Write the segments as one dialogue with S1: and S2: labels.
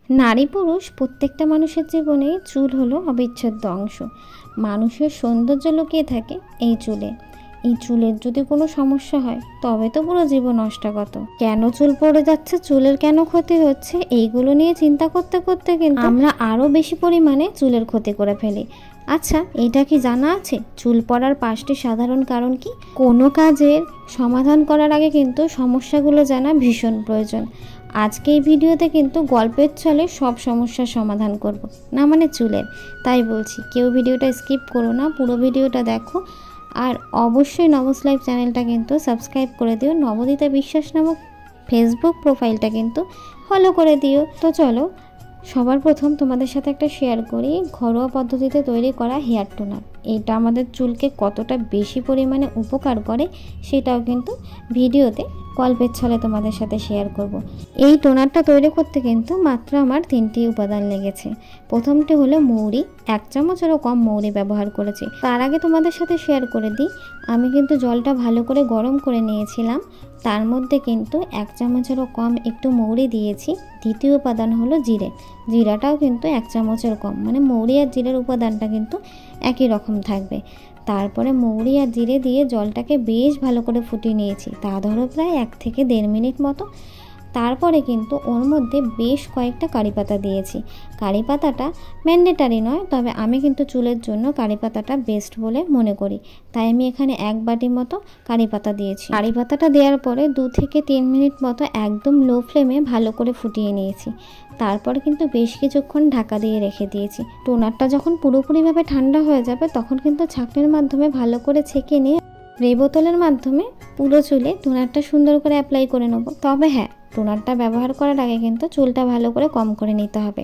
S1: নারী পুরুষ প্রত্যেকটা মানুষের জীবনে চুল হলো অবিচ্ছেদ্য অংশ। মানুষের সৌন্দর্য লুকিয়ে থাকে এই চুলে। এই চুলের যদি কোনো সমস্যা হয় তবে তো পুরো জীবন নষ্টাগত। কেন চুল পড়ে যাচ্ছে, চুলের কেন ক্ষতি হচ্ছে, এইগুলো নিয়ে চিন্তা করতে করতে কিন্তু আমরা আরও বেশি পরিমাণে চুলের ক্ষতি করে ফেলি। আচ্ছা, এটা কি জানা আছে চুল পড়ার 5টি সাধারণ কারণ কি? কোনো কাজের সমাধান করার আগে কিন্তু সমস্যাগুলো জানা ভীষণ প্রয়োজন। আজকে এই ভিডিওতে কিন্তু গল্পের ছলে সব সমস্যার সমাধান করব, না মানে চুলের। তাই বলছি কেউ ভিডিওটা স্কিপ করো না, পুরো ভিডিওটা দেখো। আর অবশ্যই নবস লাইফ চ্যানেলটা কিন্তু সাবস্ক্রাইব করে দিও। নবদিতা বিশ্বাস নামক ফেসবুক প্রোফাইলটা কিন্তু ফলো করে দিও। তো চলো সবার প্রথম তোমাদের সাথে একটা শেয়ার করি ঘরোয়া পদ্ধতিতে তৈরি করা হেয়ার টোনার। এটা আমাদের চুলকে কতটা বেশি পরিমাণে উপকার করে সেটাও কিন্তু ভিডিওতে গল্পের ছলে তোমাদের সাথে শেয়ার করব। এই টোনারটা তৈরি করতে কিন্তু মাত্র আমার 3টি উপাদান লেগেছে। প্রথমটি হলো মৌরি, 1 চামচেরও কম মৌরি ব্যবহার করেছি। তার আগে তোমাদের সাথে শেয়ার করে দিই, আমি কিন্তু জলটা ভালো করে গরম করে নিয়েছিলাম, তার মধ্যে কিন্তু 1 চামচেরও কম একটু মৌরি দিয়েছি। দ্বিতীয় উপাদান হলো জিরে, জিরাটাও কিন্তু 1 চামচের কম, মানে মৌরি আর জিরের উপাদানটা কিন্তু একই রকম থাকবে। তারপরে মৌরি আর জিরে দিয়ে জলটাকে বেশ ভালো করে ফুটিয়ে নিয়েছি, তা ধরো প্রায় 1 থেকে 1.5 মিনিট মতো। তারপরে কিন্তু ওর মধ্যে বেশ কয়েকটা কারি পাতা দিয়েছি। কারি পাতাটা ম্যান্ডেটারি নয়, তবে আমি কিন্তু চুলের জন্য কারি পাতাটা বেস্ট বলে মনে করি, তাই আমি এখানে 1 বাটি মতো কারি পাতা দিয়েছি। কারি পাতাটা দেওয়ার পরে 2 থেকে 3 মিনিট মতো একদম লো ফ্লেমে ভালো করে ফুটিয়ে নিয়েছি। তারপরে কিন্তু বেশ কিছুক্ষণ ঢাকা দিয়ে রেখে দিয়েছি। টোনারটা যখন পুরোপুরিভাবে ঠান্ডা হয়ে যাবে তখন কিন্তু ছাঁকনির মাধ্যমে ভালো করে ছেঁকে নিয়ে স্প্রে বোতলের মাধ্যমে পুরো চুলে টোনারটা সুন্দর করে অ্যাপ্লাই করে নেব। তবে হ্যাঁ, টোনারটা ব্যবহার করার আগে কিন্তু চুলটা ভালো করে কম করে নিতে হবে,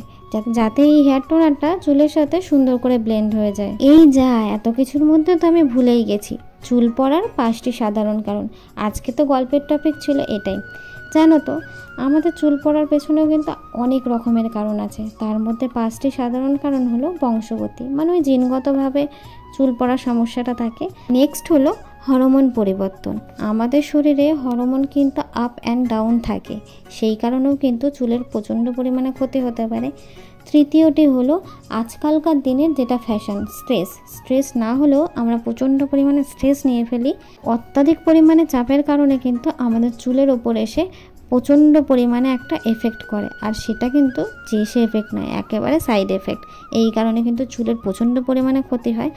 S1: যাতে এই হেয়ার টোনারটা চুলের সাথে সুন্দর করে ব্লেন্ড হয়ে যায়। এই যা, এত কিছুর মধ্যে তো আমি ভুলেই গেছি চুল পড়ার 5টি সাধারণ কারণ। আজকে তো গল্পের টপিক ছিল এটাই। জানো তো আমাদের চুল পড়ার পেছনেও কিন্তু অনেক রকমের কারণ আছে। তার মধ্যে 5টি সাধারণ কারণ হলো বংশগতি, মানে ওই জিনগতভাবে চুল পড়ার সমস্যাটা থাকে। নেক্সট হলো হরমোন পরিবর্তন। আমাদের শরীরে হরমোন কিন্তু আপ অ্যান্ড ডাউন থাকে, সেই কারণেও কিন্তু চুলের প্রচণ্ড পরিমাণে ক্ষতি হতে পারে। তৃতীয়টি হলো আজকালকার দিনের যেটা ফ্যাশন, স্ট্রেস না হলেও আমরা প্রচণ্ড পরিমাণে স্ট্রেস নিয়ে ফেলি। অত্যাধিক পরিমাণে চাপের কারণে কিন্তু আমাদের চুলের ওপর এসে প্রচণ্ড পরিমাণে একটা এফেক্ট করে, আর সেটা কিন্তু যে সে এফেক্ট নয়, একেবারে সাইড এফেক্ট। এই কারণে কিন্তু চুলের প্রচণ্ড পরিমাণে ক্ষতি হয়।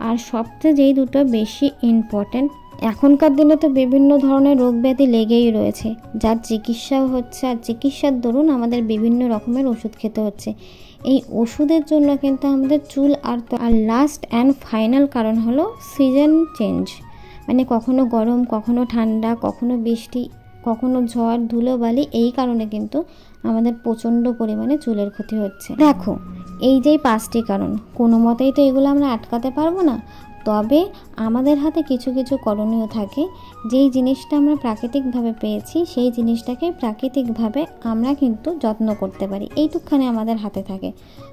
S1: আর সবচেয়ে যেই দুটো বেশি ইম্পর্ট্যান্ট, এখনকার দিনে তো বিভিন্ন ধরনের রোগ ব্যাধি লেগেই রয়েছে, যার চিকিৎসাও হচ্ছে, আর চিকিৎসার দরুন আমাদের বিভিন্ন রকমের ওষুধ খেতে হচ্ছে। এই ওষুধের জন্য কিন্তু আমাদের চুল আর লাস্ট অ্যান্ড ফাইনাল কারণ হলো সিজন চেঞ্জ, মানে কখনো গরম, কখনো ঠান্ডা, কখনো বৃষ্টি, কখনো ঝড়, ধুলোবালি। এই কারণে কিন্তু আমাদের প্রচণ্ড পরিমাণে চুলের ক্ষতি হচ্ছে। দেখো এই যে 5টি কারণ, কোনো মতেই তো এগুলো আমরা আটকাতে পারবো না, তবে আমাদের হাতে কিছু কিছু করণীয় থাকে। যেই জিনিসটা আমরা প্রাকৃতিকভাবে পেয়েছি সেই জিনিসটাকে প্রাকৃতিকভাবে আমরা কিন্তু যত্ন করতে পারি, এইটুকখানি আমাদের হাতে থাকে।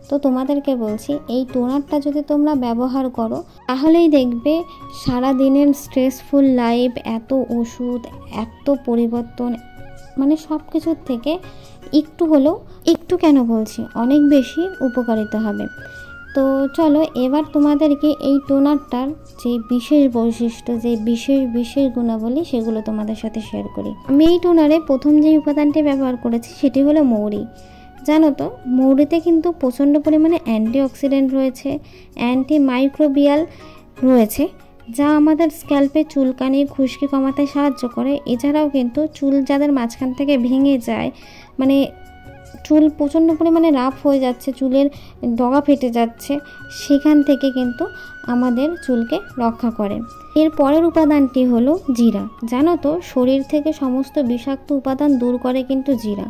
S1: তো তোমাদেরকে বলছি, এই টোনারটা যদি তোমরা ব্যবহার করো তাহলেই দেখবে সারা দিনের স্ট্রেসফুল লাইফ, এত ওষুধ, এত পরিবর্তন, মানে সব কিছুর থেকে একটু হলেও, একটু কেন বলছি, অনেক বেশি উপকারিতা হবে। তো চলো এবার তোমাদেরকে এই টোনারটার যে বিশেষ বৈশিষ্ট্য, যে বিশেষ গুণাবলী, সেগুলো তোমাদের সাথে শেয়ার করি। আমি এই টোনারে প্রথম যে উপাদানটি ব্যবহার করেছি সেটি হলো মৌরি। জানো তো মৌরিতে কিন্তু প্রচণ্ড পরিমাণে অ্যান্টিঅক্সিডেন্ট রয়েছে, অ্যান্টি মাইক্রোবিয়াল রয়েছে, যা আমাদের স্ক্যাল্পে চুলকানি, খুশকি কমাতে সাহায্য করে। এছাড়াও কিন্তু চুল যাদের মাঝখান থেকে ভেঙে যায়, মানে চুল প্রচণ্ড পরিমাণে রাফ হয়ে যাচ্ছে, চুলের ডগা ফেটে যাচ্ছে, সেখান থেকে কিন্তু আমাদের চুলকে রক্ষা করে। এর পরের উপাদানটি হলো জিরা। জানো তো শরীর থেকে সমস্ত বিষাক্ত উপাদান দূর করে কিন্তু জিরা।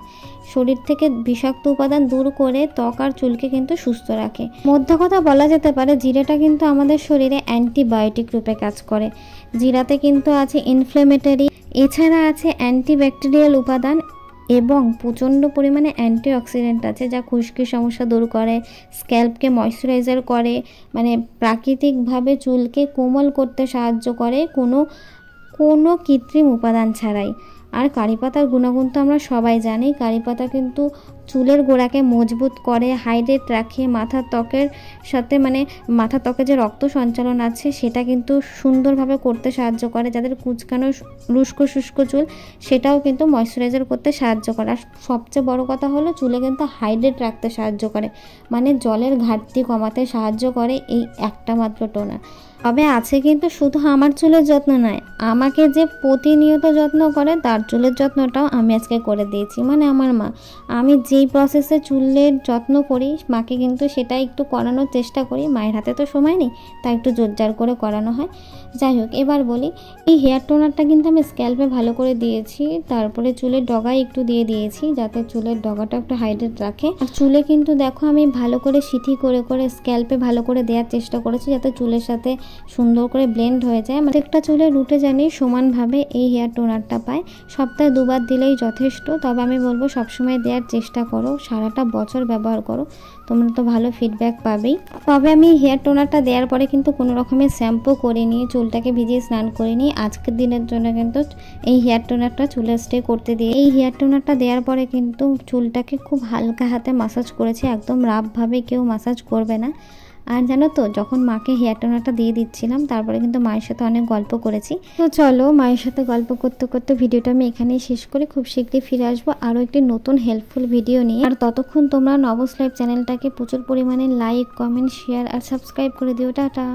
S1: শরীর থেকে বিষাক্ত উপাদান দূর করে ত্বক আর চুলকে কিন্তু সুস্থ রাখে। মধ্য কথা বলা যেতে পারে জিরাটা কিন্তু আমাদের শরীরে অ্যান্টিবায়োটিক রূপে কাজ করে। জিরাতে কিন্তু আছে ইনফ্লেমেটরি, এছাড়া আছে অ্যান্টিব্যাকটেরিয়াল উপাদান এবং প্রচণ্ড পরিমাণে অ্যান্টিঅক্সিডেন্ট আছে, যা খুশকির সমস্যা দূর করে, স্ক্যাল্পকে ময়শ্চারাইজার করে, মানে প্রাকৃতিকভাবে চুলকে কোমল করতে সাহায্য করে কোনো কৃত্রিম উপাদান ছাড়াই। আর কারি পাতার গুণাগুণ তো আমরা সবাই জানি। কারি পাতা কিন্তু চুলের গোড়াকে মজবুত করে, হাইড্রেট রাখে, মাথার ত্বকের সাথে মানে মাথার ত্বকে যে রক্ত সঞ্চালন আছে সেটা কিন্তু সুন্দরভাবে করতে সাহায্য করে। যাদের কুচকানো লুস্কো শুষ্ক চুল সেটাও কিন্তু ময়শ্চারাইজার করতে সাহায্য করে। আর সবচেয়ে বড় কথা হলো চুলে কিন্তু হাইড্রেট রাখতে সাহায্য করে, মানে জলের ঘাটতি কমাতে সাহায্য করে এই একটা মাত্র টোনার। তবে আছে কিন্তু শুধু আমার চুলের যত্ন নয়, আমাকে যে প্রতিনিয়ত যত্ন করে তার চুলের যত্নটাও আমি আজকে করে দিয়েছি, মানে আমার মা। আমি যেই প্রসেসে চুলের যত্ন করি মাকে কিন্তু সেটা একটু করানোর চেষ্টা করি। মায়ের হাতে তো সময় নেই, তাই একটু জোরজার করে করানো হয়। যাই হোক, এবার বলি, এই হেয়ার টোনারটা কিন্তু আমি স্ক্যাল্পে ভালো করে দিয়েছি, তারপরে চুলের ডগায় একটু দিয়ে দিয়েছি যাতে চুলের ডগাটা একটু হাইড্রেট রাখে। আর চুলে কিন্তু দেখো আমি ভালো করে সিথি করে করে স্ক্যাল্পে ভালো করে দেওয়ার চেষ্টা করেছি যাতে চুলের সাথে সুন্দর করে ব্লেন্ড হয়ে যায়। প্রত্যেকটা চুলের রুটে জানি সমানভাবে এই হেয়ার টোনারটা পায়। সপ্তাহে 2 বার দিলেই যথেষ্ট, তবে আমি বলবো সবসময় দেওয়ার চেষ্টা করো, সারাটা বছর ব্যবহার করো, তোমরা তো ভালো ফিডব্যাক পাবেই। তবে আমি হেয়ার টোনারটা দেওয়ার পরে কিন্তু কোনো রকমের শ্যাম্পু করিনি, চুলটাকে ভিজিয়ে স্নান করিনি। আজকের দিনের জন্য কিন্তু এই হেয়ার টোনারটা চুলে স্টে করতে দিয়ে এই হেয়ার টোনারটা দেওয়ার পরে কিন্তু চুলটাকে খুব হালকা হাতে মাসাজ করেছি, একদম রাফভাবে কেউ মাসাজ করবে না। আর জানো তো, যখন মাকে হেয়ার টোনারটা দিয়ে দিচ্ছিলাম তারপরে কিন্তু মায়ের সাথে অনেক গল্প করেছি। তো চলো, মায়ের সাথে গল্প করতে করতে ভিডিওটা আমি এখানেই শেষ করি। খুব শীঘ্রই ফিরে আসবো আরও একটি নতুন হেল্পফুল ভিডিও নিয়ে। আর ততক্ষণ তোমরা নবস লাইফ চ্যানেলটাকে প্রচুর পরিমাণে লাইক, কমেন্ট, শেয়ার আর সাবস্ক্রাইব করে দিও। টাটা।